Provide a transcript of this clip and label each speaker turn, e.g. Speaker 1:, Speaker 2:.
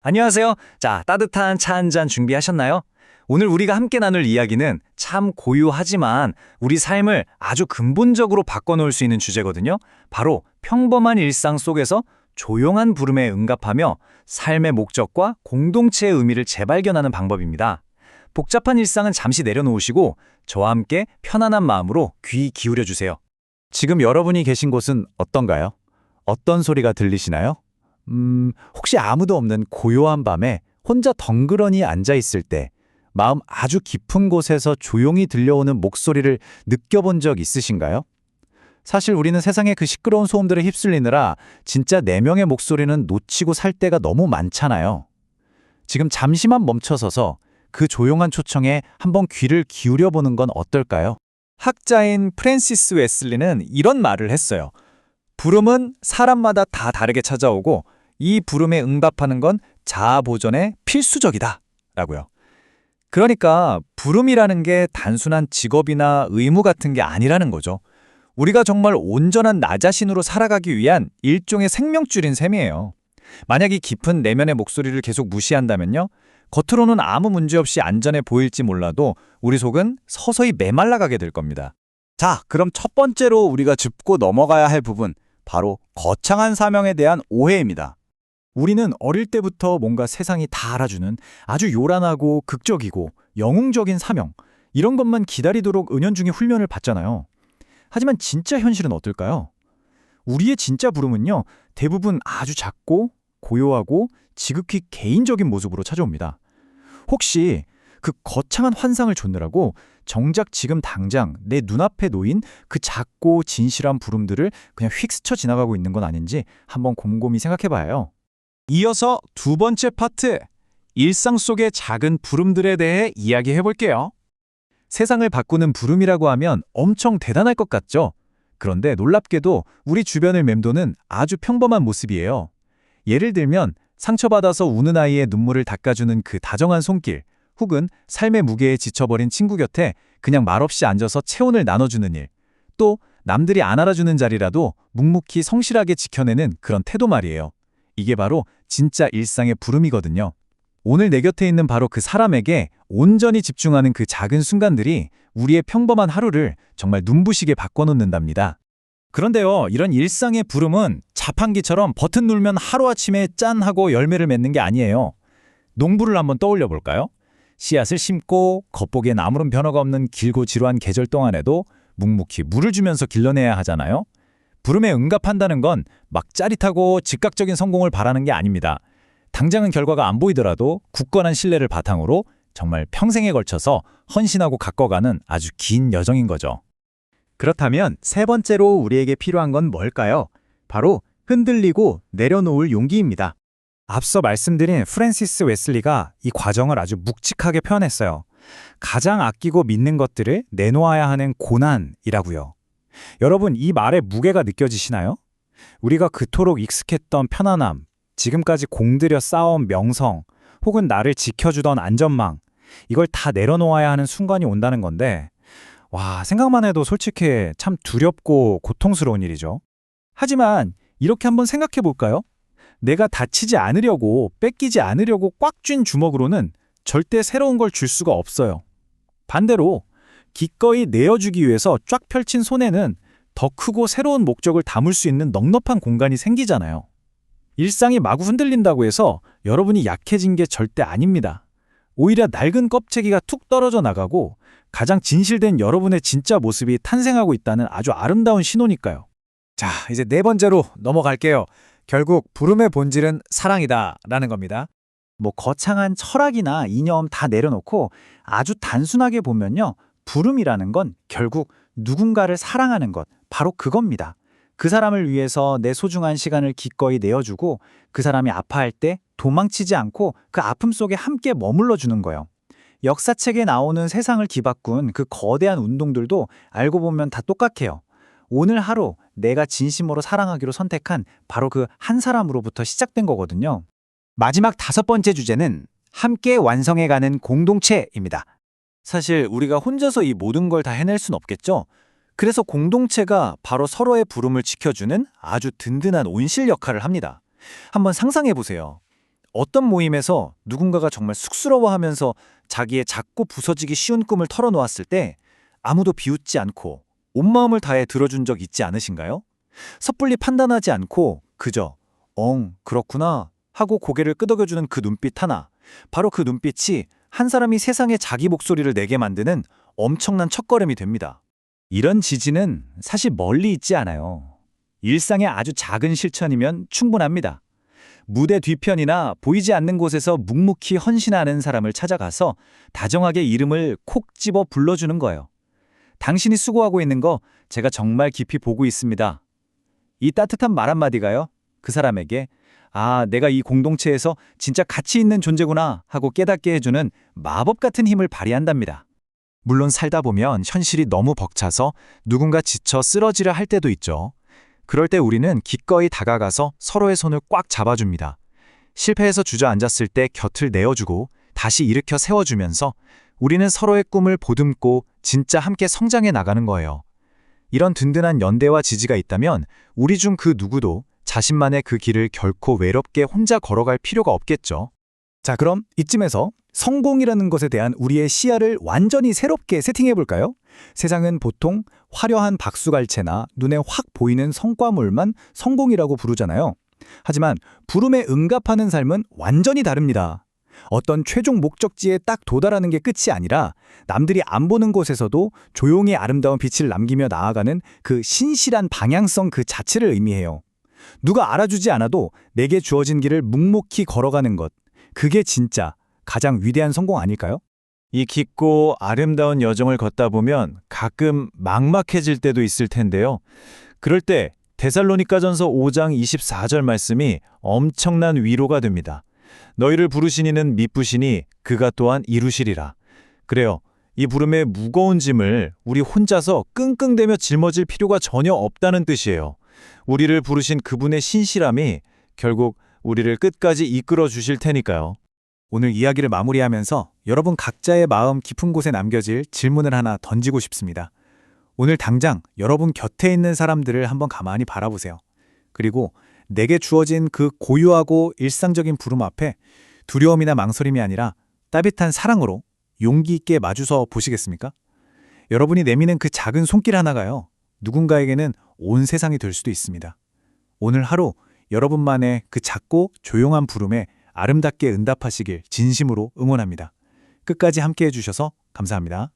Speaker 1: 안녕하세요. 자, 따뜻한 차 한 잔 준비하셨나요? 오늘 우리가 함께 나눌 이야기는 참 고유하지만 우리 삶을 아주 근본적으로 바꿔놓을 수 있는 주제거든요. 바로 평범한 일상 속에서 조용한 부름에 응답하며 삶의 목적과 공동체의 의미를 재발견하는 방법입니다. 복잡한 일상은 잠시 내려놓으시고 저와 함께 편안한 마음으로 귀 기울여 주세요.
Speaker 2: 지금 여러분이 계신 곳은 어떤가요? 어떤 소리가 들리시나요? 혹시 아무도 없는 고요한 밤에 혼자 덩그러니 앉아 있을 때 마음 아주 깊은 곳에서 조용히 들려오는 목소리를 느껴본 적 있으신가요? 사실 우리는 세상의 그 시끄러운 소음들에 휩쓸리느라 진짜 내면의 목소리는 놓치고 살 때가 너무 많잖아요. 지금 잠시만 멈춰서서 그 조용한 초청에 한번 귀를 기울여 보는 건 어떨까요?
Speaker 1: 학자인 프랜시스 웨슬리는 이런 말을 했어요. 부름은 사람마다 다 다르게 찾아오고 이 부름에 응답하는 건 자아 보존에 필수적이다 라고요. 그러니까 부름이라는 게 단순한 직업이나 의무 같은 게 아니라는 거죠. 우리가 정말 온전한 나 자신으로 살아가기 위한 일종의 생명줄인 셈이에요. 만약 이 깊은 내면의 목소리를 계속 무시한다면요. 겉으로는 아무 문제 없이 안전해 보일지 몰라도 우리 속은 서서히 메말라가게 될 겁니다.
Speaker 2: 자, 그럼 첫 번째로 우리가 짚고 넘어가야 할 부분, 바로 거창한 사명에 대한 오해입니다.
Speaker 1: 우리는 어릴 때부터 뭔가 세상이 다 알아주는 아주 요란하고 극적이고 영웅적인 사명, 이런 것만 기다리도록 은연중에 훈련을 받잖아요. 하지만 진짜 현실은 어떨까요? 우리의 진짜 부름은요, 대부분 아주 작고 고요하고 지극히 개인적인 모습으로 찾아옵니다. 혹시 그 거창한 환상을 좇느라고 정작 지금 당장 내 눈앞에 놓인 그 작고 진실한 부름들을 그냥 휙 스쳐 지나가고 있는 건 아닌지 한번 곰곰이 생각해봐요.
Speaker 2: 이어서 두 번째 파트, 일상 속의 작은 부름들에 대해 이야기해볼게요.
Speaker 1: 세상을 바꾸는 부름이라고 하면 엄청 대단할 것 같죠? 그런데 놀랍게도 우리 주변을 맴도는 아주 평범한 모습이에요. 예를 들면 상처받아서 우는 아이의 눈물을 닦아주는 그 다정한 손길, 혹은 삶의 무게에 지쳐버린 친구 곁에 그냥 말없이 앉아서 체온을 나눠주는 일, 또 남들이 안 알아주는 자리라도 묵묵히 성실하게 지켜내는 그런 태도 말이에요. 이게 바로 진짜 일상의 부름이거든요. 오늘 내 곁에 있는 바로 그 사람에게 온전히 집중하는 그 작은 순간들이 우리의 평범한 하루를 정말 눈부시게 바꿔놓는답니다. 그런데요, 이런 일상의 부름은 자판기처럼 버튼 누르면 하루아침에 짠 하고 열매를 맺는 게 아니에요. 농부를 한번 떠올려 볼까요? 씨앗을 심고 겉보기엔 아무런 변화가 없는 길고 지루한 계절 동안에도 묵묵히 물을 주면서 길러내야 하잖아요. 부름에 응답한다는 건 막 짜릿하고 즉각적인 성공을 바라는 게 아닙니다. 당장은 결과가 안 보이더라도 굳건한 신뢰를 바탕으로 정말 평생에 걸쳐서 헌신하고 가꿔가는 아주 긴 여정인 거죠.
Speaker 2: 그렇다면 세 번째로 우리에게 필요한 건 뭘까요? 바로 흔들리고 내려놓을 용기입니다.
Speaker 1: 앞서 말씀드린 프랜시스 웨슬리가 이 과정을 아주 묵직하게 표현했어요. 가장 아끼고 믿는 것들을 내놓아야 하는 고난이라고요. 여러분, 이 말의 무게가 느껴지시나요? 우리가 그토록 익숙했던 편안함, 지금까지 공들여 쌓아온 명성, 혹은 나를 지켜주던 안전망, 이걸 다 내려놓아야 하는 순간이 온다는 건데, 와, 생각만 해도 솔직히 참 두렵고 고통스러운 일이죠. 하지만 이렇게 한번 생각해 볼까요? 내가 다치지 않으려고, 뺏기지 않으려고 꽉 쥔 주먹으로는 절대 새로운 걸 줄 수가 없어요. 반대로 기꺼이 내어주기 위해서 쫙 펼친 손에는 더 크고 새로운 목적을 담을 수 있는 넉넉한 공간이 생기잖아요. 일상이 마구 흔들린다고 해서 여러분이 약해진 게 절대 아닙니다. 오히려 낡은 껍데기가 툭 떨어져 나가고 가장 진실된 여러분의 진짜 모습이 탄생하고 있다는 아주 아름다운 신호니까요. 자, 이제 네 번째로 넘어갈게요. 결국 부름의 본질은 사랑이다라는 겁니다. 뭐 거창한 철학이나 이념 다 내려놓고 아주 단순하게 보면요. 부름이라는 건 결국 누군가를 사랑하는 것, 바로 그겁니다. 그 사람을 위해서 내 소중한 시간을 기꺼이 내어주고 그 사람이 아파할 때 도망치지 않고 그 아픔 속에 함께 머물러 주는 거예요. 역사책에 나오는 세상을 뒤바꾼 그 거대한 운동들도 알고 보면 다 똑같아요. 오늘 하루 내가 진심으로 사랑하기로 선택한 바로 그 한 사람으로부터 시작된 거거든요. 마지막 다섯 번째 주제는 함께 완성해가는 공동체입니다. 사실 우리가 혼자서 이 모든 걸 다 해낼 순 없겠죠? 그래서 공동체가 바로 서로의 부름을 지켜주는 아주 든든한 온실 역할을 합니다. 한번 상상해 보세요.
Speaker 2: 어떤 모임에서 누군가가 정말 쑥스러워하면서 자기의 작고 부서지기 쉬운 꿈을 털어놓았을 때 아무도 비웃지 않고 온 마음을 다해 들어준 적 있지 않으신가요? 섣불리 판단하지 않고 그저 그렇구나 하고 고개를 끄덕여주는 그 눈빛 하나. 바로 그 눈빛이 한 사람이 세상에 자기 목소리를 내게 만드는 엄청난 첫걸음이 됩니다.
Speaker 1: 이런 지지는 사실 멀리 있지 않아요. 일상의 아주 작은 실천이면 충분합니다. 무대 뒤편이나 보이지 않는 곳에서 묵묵히 헌신하는 사람을 찾아가서 다정하게 이름을 콕 집어 불러주는 거예요. 당신이 수고하고 있는 거 제가 정말 깊이 보고 있습니다. 이 따뜻한 말 한마디가요, 그 사람에게 내가 이 공동체에서 진짜 가치 있는 존재구나 하고 깨닫게 해주는 마법 같은 힘을 발휘한답니다.
Speaker 2: 물론 살다 보면 현실이 너무 벅차서 누군가 지쳐 쓰러지려 할 때도 있죠. 그럴 때 우리는 기꺼이 다가가서 서로의 손을 꽉 잡아줍니다. 실패해서 주저앉았을 때 곁을 내어주고 다시 일으켜 세워주면서 우리는 서로의 꿈을 보듬고 진짜 함께 성장해 나가는 거예요. 이런 든든한 연대와 지지가 있다면 우리 중 그 누구도 자신만의 그 길을 결코 외롭게 혼자 걸어갈 필요가 없겠죠.
Speaker 1: 자, 그럼 이쯤에서 성공이라는 것에 대한 우리의 시야를 완전히 새롭게 세팅해볼까요? 세상은 보통 화려한 박수갈채나 눈에 확 보이는 성과물만 성공이라고 부르잖아요. 하지만 부름에 응답하는 삶은 완전히 다릅니다. 어떤 최종 목적지에 딱 도달하는 게 끝이 아니라 남들이 안 보는 곳에서도 조용히 아름다운 빛을 남기며 나아가는 그 신실한 방향성 그 자체를 의미해요. 누가 알아주지 않아도 내게 주어진 길을 묵묵히 걸어가는 것, 그게 진짜 가장 위대한 성공 아닐까요?
Speaker 2: 이 깊고 아름다운 여정을 걷다 보면 가끔 막막해질 때도 있을 텐데요. 그럴 때 데살로니가전서 5장 24절 말씀이 엄청난 위로가 됩니다. 너희를 부르시니는 미쁘시니 그가 또한 이루시리라. 그래요. 이 부름의 무거운 짐을 우리 혼자서 끙끙대며 짊어질 필요가 전혀 없다는 뜻이에요. 우리를 부르신 그분의 신실함이 결국 우리를 끝까지 이끌어 주실 테니까요.
Speaker 1: 오늘 이야기를 마무리하면서 여러분 각자의 마음 깊은 곳에 남겨질 질문을 하나 던지고 싶습니다. 오늘 당장 여러분 곁에 있는 사람들을 한번 가만히 바라보세요. 그리고 내게 주어진 그 고유하고 일상적인 부름 앞에 두려움이나 망설임이 아니라 따뜻한 사랑으로 용기 있게 마주서 보시겠습니까? 여러분이 내미는 그 작은 손길 하나가요, 누군가에게는 온 세상이 될 수도 있습니다. 오늘 하루 여러분만의 그 작고 조용한 부름에 아름답게 응답하시길 진심으로 응원합니다. 끝까지 함께해 주셔서 감사합니다.